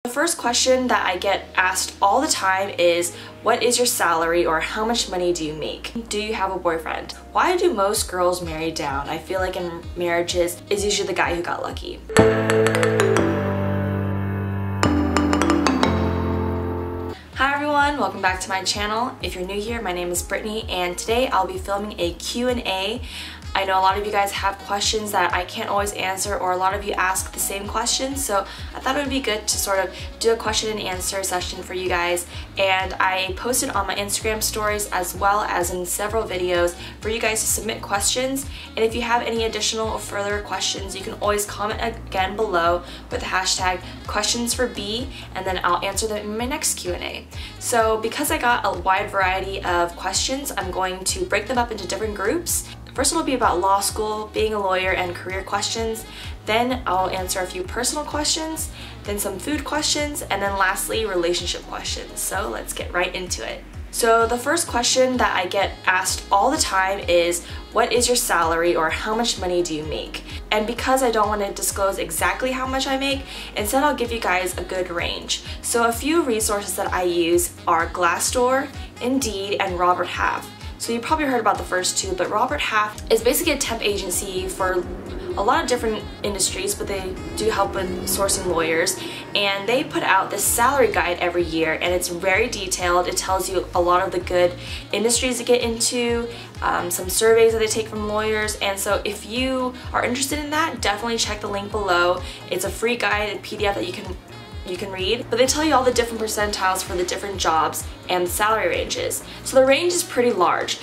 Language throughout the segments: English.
The first question that I get asked all the time is, what is your salary, or how much money do you make? Do you have a boyfriend? Why do most girls marry down? I feel like in marriages, it's usually the guy who got lucky. Hi everyone, welcome back to my channel. If you're new here, my name is Brittany, and today I'll be filming a Q&A. I know a lot of you guys have questions that I can't always answer, or a lot of you ask the same questions, so I thought it would be good to sort of do a question and answer session for you guys. And I posted on my Instagram stories as well as in several videos for you guys to submit questions. And if you have any additional or further questions, you can always comment again below with the hashtag QuestionsForB, and then I'll answer them in my next Q&A. So because I got a wide variety of questions, I'm going to break them up into different groups. First one will be about law school, being a lawyer, and career questions. Then I'll answer a few personal questions, then some food questions, and then lastly, relationship questions. So let's get right into it. So the first question that I get asked all the time is, what is your salary, or how much money do you make? And because I don't want to disclose exactly how much I make, instead I'll give you guys a good range. So a few resources that I use are Glassdoor, Indeed, and Robert Half. So you probably heard about the first two, but Robert Half is basically a temp agency for a lot of different industries, but they do help with sourcing lawyers. And they put out this salary guide every year, and it's very detailed. It tells you a lot of the good industries to get into, some surveys that they take from lawyers. And so if you are interested in that, definitely check the link below. It's a free guide and PDF that you can read, but they tell you all the different percentiles for the different jobs and the salary ranges. So the range is pretty large.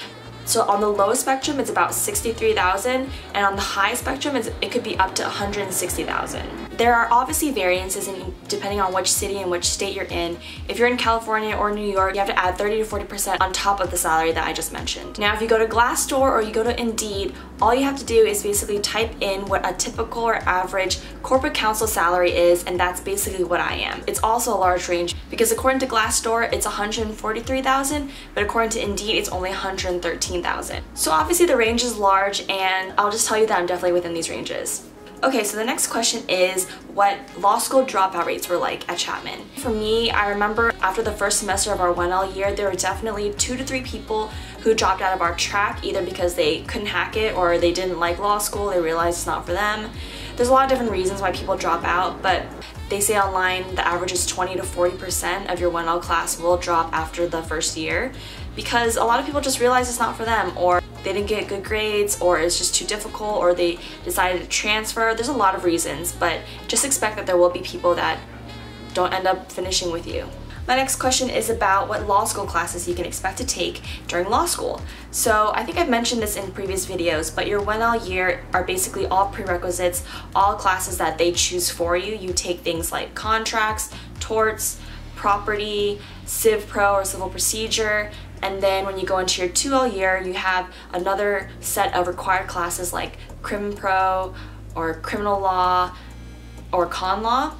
So on the low spectrum, it's about $63,000, and on the high spectrum, it could be up to $160,000. There are obviously variances depending on which city and which state you're in. If you're in California or New York, you have to add 30 to 40% on top of the salary that I just mentioned. Now, if you go to Glassdoor or you go to Indeed, all you have to do is basically type in what a typical or average corporate counsel salary is, and that's basically what I am. It's also a large range because according to Glassdoor, it's $143,000, but according to Indeed, it's only $113,000. So obviously the range is large, and I'll just tell you that I'm definitely within these ranges. Okay, so the next question is what law school dropout rates were like at Chapman. For me, I remember after the first semester of our 1L year, there were definitely 2 to 3 people who dropped out of our track, either because they couldn't hack it or they didn't like law school, they realized it's not for them. There's a lot of different reasons why people drop out, but they say online the average is 20 to 40% of your 1L class will drop after the first year, because a lot of people just realize it's not for them, or they didn't get good grades, or it's just too difficult, or they decided to transfer. There's a lot of reasons, but just expect that there will be people that don't end up finishing with you. My next question is about what law school classes you can expect to take during law school. So I think I've mentioned this in previous videos, but your 1L year are basically all prerequisites, all classes that they choose for you. You take things like contracts, torts, property, civ pro or civil procedure, and then when you go into your 2L year, you have another set of required classes like crim pro or criminal law or con law.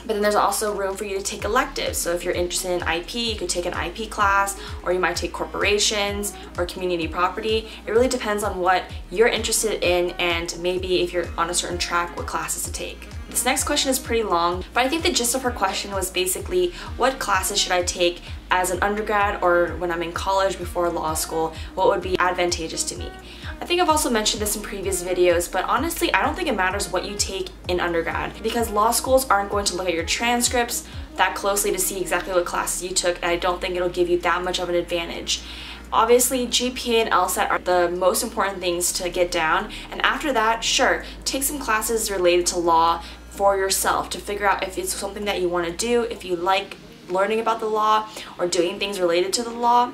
But then there's also room for you to take electives. So if you're interested in IP, you could take an IP class, or you might take corporations or community property. It really depends on what you're interested in, and maybe if you're on a certain track, what classes to take. This next question is pretty long, but I think the gist of her question was basically, what classes should I take as an undergrad or when I'm in college before law school? What would be advantageous to me? I think I've also mentioned this in previous videos, but honestly, I don't think it matters what you take in undergrad, because law schools aren't going to look at your transcripts that closely to see exactly what classes you took, and I don't think it'll give you that much of an advantage. Obviously, GPA and LSAT are the most important things to get down, and after that, sure, take some classes related to law for yourself to figure out if it's something that you want to do, if you like learning about the law or doing things related to the law.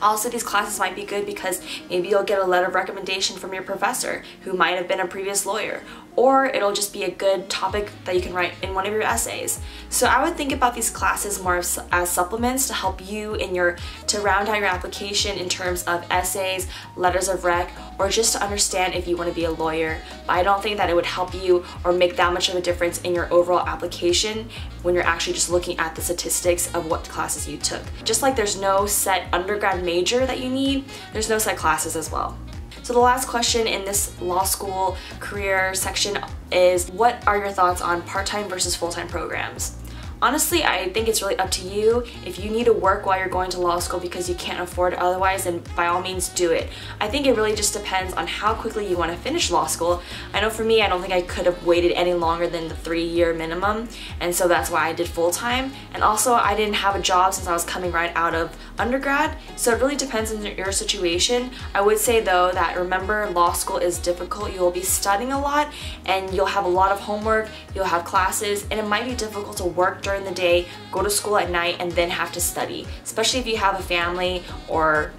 Also, these classes might be good because maybe you'll get a letter of recommendation from your professor who might have been a previous lawyer, or it'll just be a good topic that you can write in one of your essays. So I would think about these classes more as supplements to help you to round out your application in terms of essays, letters of rec, or just to understand if you want to be a lawyer. But I don't think that it would help you or make that much of a difference in your overall application when you're actually just looking at the statistics of what classes you took. Just like there's no set undergrad major that you need, there's no set classes as well. So the last question in this law school career section is, what are your thoughts on part-time versus full-time programs? Honestly, I think it's really up to you. If you need to work while you're going to law school because you can't afford it otherwise, then by all means do it. I think it really just depends on how quickly you want to finish law school. I know for me, I don't think I could have waited any longer than the 3-year minimum, and so that's why I did full-time. And also, I didn't have a job since I was coming right out of undergrad, so it really depends on your situation. I would say though that remember, law school is difficult. You'll be studying a lot, and you'll have a lot of homework, you'll have classes, and it might be difficult to work during the day, go to school at night, and then have to study, especially if you have a family or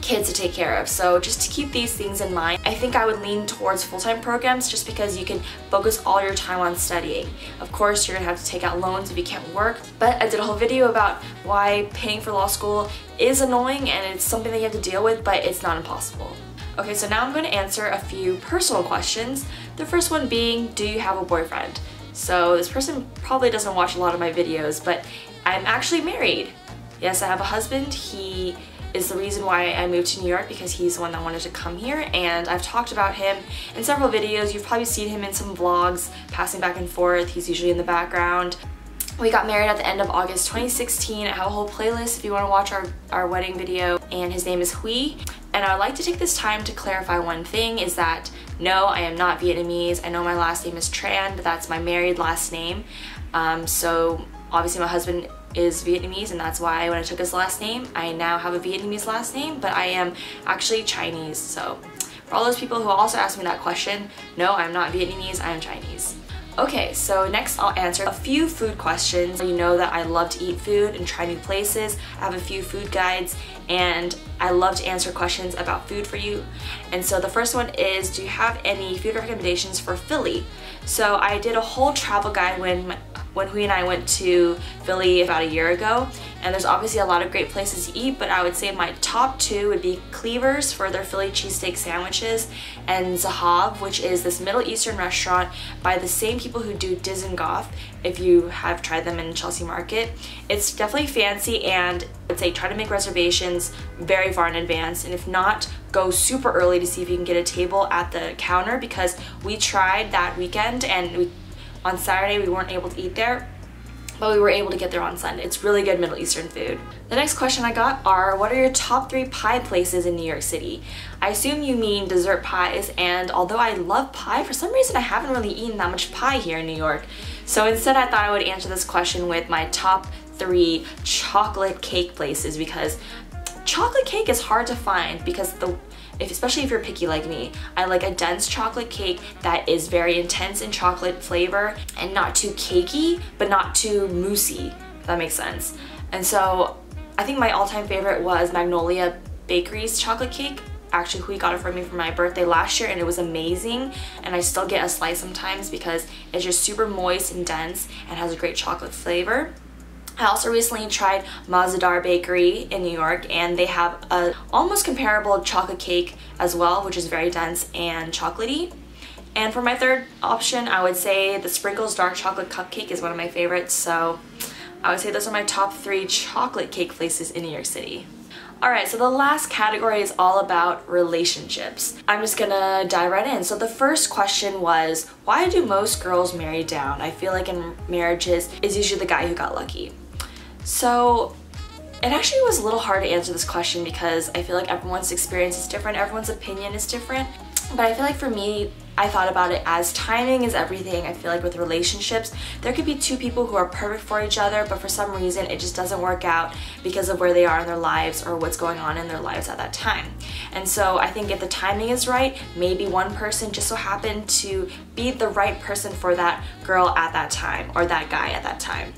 kids to take care of. So just to keep these things in mind, I think I would lean towards full-time programs just because you can focus all your time on studying. Of course, you're gonna have to take out loans if you can't work, but I did a whole video about why paying for law school is annoying and it's something that you have to deal with, but it's not impossible. Okay, so now I'm going to answer a few personal questions. The first one being, do you have a boyfriend? So this person probably doesn't watch a lot of my videos, but I'm actually married. Yes, I have a husband. He is the reason why I moved to New York because he's the one that wanted to come here, and I've talked about him in several videos. You've probably seen him in some vlogs, passing back and forth. He's usually in the background. We got married at the end of August 2016. I have a whole playlist if you want to watch our wedding video, and his name is Huy. And I would like to take this time to clarify one thing, is that no, I am not Vietnamese. I know my last name is Tran, but that's my married last name. So obviously my husband is Vietnamese, and that's why when I took his last name, I now have a Vietnamese last name, but I am actually Chinese. So for all those people who also ask me that question, no, I'm not Vietnamese, I am Chinese. Okay, so next I'll answer a few food questions. You know that I love to eat food and try new places. I have a few food guides, and I love to answer questions about food for you. And so the first one is, do you have any food recommendations for Philly? So I did a whole travel guide when Huy and I went to Philly about a year ago, and there's obviously a lot of great places to eat, but I would say my top 2 would be Cleavers for their Philly cheesesteak sandwiches, and Zahav, which is this Middle Eastern restaurant by the same people who do Dizengoff, if you have tried them in Chelsea Market. It's definitely fancy, and I would say try to make reservations very far in advance, and if not, go super early to see if you can get a table at the counter, because we tried that weekend and on Saturday we weren't able to eat there, but we were able to get there on Sunday. It's really good Middle Eastern food. The next question I got are, what are your top 3 pie places in New York City? I assume you mean dessert pies, and although I love pie, for some reason I haven't really eaten that much pie here in New York. So instead I thought I would answer this question with my top 3 chocolate cake places, because chocolate cake is hard to find, because especially if you're picky like me, I like a dense chocolate cake that is very intense in chocolate flavor and not too cakey, but not too moussey, if that makes sense. And so I think my all-time favorite was Magnolia Bakery's chocolate cake. Actually, Huy got it for me for my birthday last year, and it was amazing, and I still get a slice sometimes because it's just super moist and dense and has a great chocolate flavor. I also recently tried Mah Ze Dahr Bakery in New York, and they have a almost comparable chocolate cake as well, which is very dense and chocolatey. And for my third option, I would say the Sprinkles Dark Chocolate Cupcake is one of my favorites, so I would say those are my top 3 chocolate cake places in New York City. Alright, so the last category is all about relationships. I'm just gonna dive right in. So the first question was, why do most girls marry down? I feel like in marriages, it's usually the guy who got lucky. So it actually was a little hard to answer this question because I feel like everyone's experience is different, everyone's opinion is different. But I feel like for me, I thought about it as timing is everything. I feel like with relationships, there could be 2 people who are perfect for each other, but for some reason it just doesn't work out because of where they are in their lives or what's going on in their lives at that time. And so I think if the timing is right, maybe one person just so happened to be the right person for that girl at that time or that guy at that time.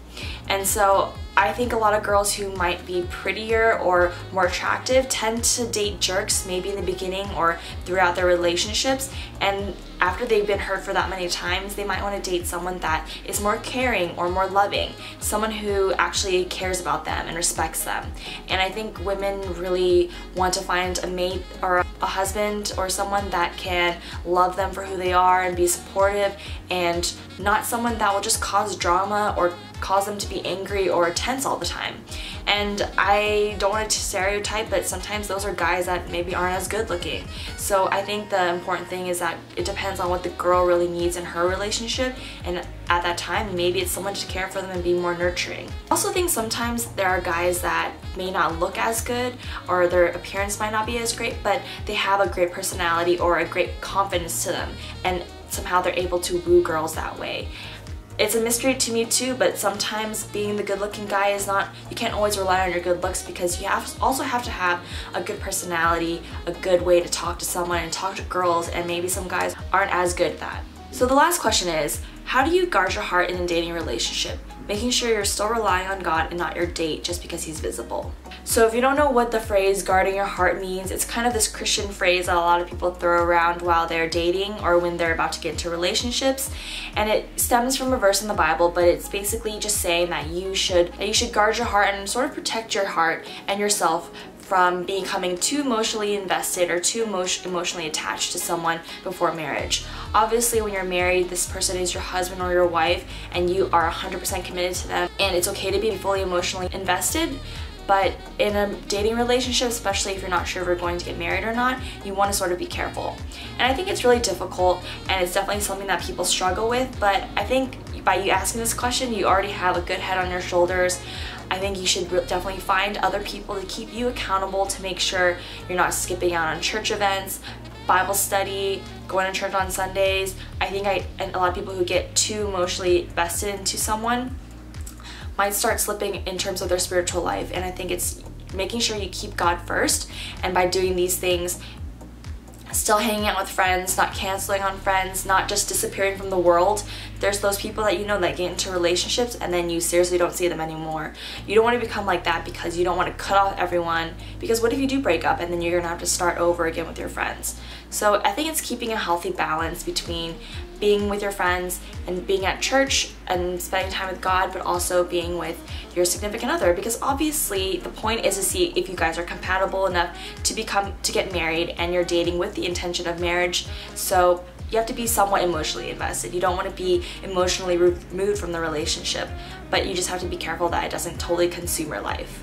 And so I think a lot of girls who might be prettier or more attractive tend to date jerks maybe in the beginning or throughout their relationships, and after they've been hurt for that many times, they might want to date someone that is more caring or more loving, someone who actually cares about them and respects them. And I think women really want to find a mate or a husband or someone that can love them for who they are and be supportive, and not someone that will just cause drama or cause them to be angry or tense all the time. And I don't want to stereotype, but sometimes those are guys that maybe aren't as good looking. So I think the important thing is that it depends on what the girl really needs in her relationship, and at that time maybe it's someone to care for them and be more nurturing. I also think sometimes there are guys that may not look as good or their appearance might not be as great, but they have a great personality or a great confidence to them, and somehow they're able to woo girls that way. It's a mystery to me too, but sometimes being the good-looking guy is not, you can't always rely on your good looks, because you also have to have a good personality, a good way to talk to someone and talk to girls, and maybe some guys aren't as good at that. So the last question is, how do you guard your heart in a dating relationship? Making sure you're still relying on God and not your date just because he's visible. So if you don't know what the phrase guarding your heart means, it's kind of this Christian phrase that a lot of people throw around while they're dating or when they're about to get into relationships. And it stems from a verse in the Bible, but it's basically just saying that you should guard your heart and sort of protect your heart and yourself from becoming too emotionally invested or too emotionally attached to someone before marriage. Obviously, when you're married, this person is your husband or your wife, and you are 100% committed to them, and it's okay to be fully emotionally invested. But in a dating relationship, especially if you're not sure if you're going to get married or not, you want to sort of be careful. And I think it's really difficult, and it's definitely something that people struggle with, but I think by you asking this question, you already have a good head on your shoulders. I think you should definitely find other people to keep you accountable, to make sure you're not skipping out on church events, Bible study, going to church on Sundays. I think and a lot of people who get too emotionally invested into someone might start slipping in terms of their spiritual life, and I think it's making sure you keep God first, and by doing these things, still hanging out with friends, not canceling on friends, not just disappearing from the world. There's those people that you know that get into relationships and then you seriously don't see them anymore. You don't want to become like that, because you don't want to cut off everyone, because what if you do break up and then you're gonna have to start over again with your friends? So I think it's keeping a healthy balance between being with your friends and being at church and spending time with God, but also being with your significant other, because obviously the point is to see if you guys are compatible enough to get married, and you're dating with the intention of marriage. So you have to be somewhat emotionally invested. You don't want to be emotionally removed from the relationship, but you just have to be careful that it doesn't totally consume your life.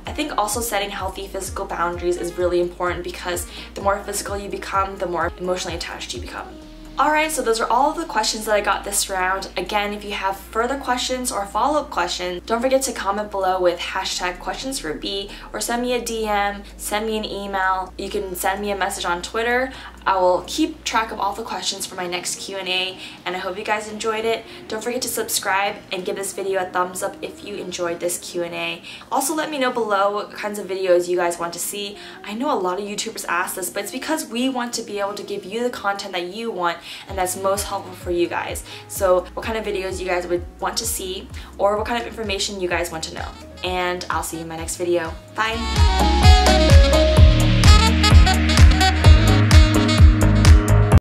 I think also setting healthy physical boundaries is really important, because the more physical you become, the more emotionally attached you become. Alright, so those are all of the questions that I got this round. Again, if you have further questions or follow-up questions, don't forget to comment below with #questions4B, or send me a DM, send me an email. You can send me a message on Twitter. I will keep track of all the questions for my next Q&A, and I hope you guys enjoyed it. Don't forget to subscribe and give this video a thumbs up if you enjoyed this Q&A. Also, let me know below what kinds of videos you guys want to see. I know a lot of YouTubers ask this, but it's because we want to be able to give you the content that you want and that's most helpful for you guys. So what kind of videos you guys would want to see, or what kind of information you guys want to know. And I'll see you in my next video. Bye!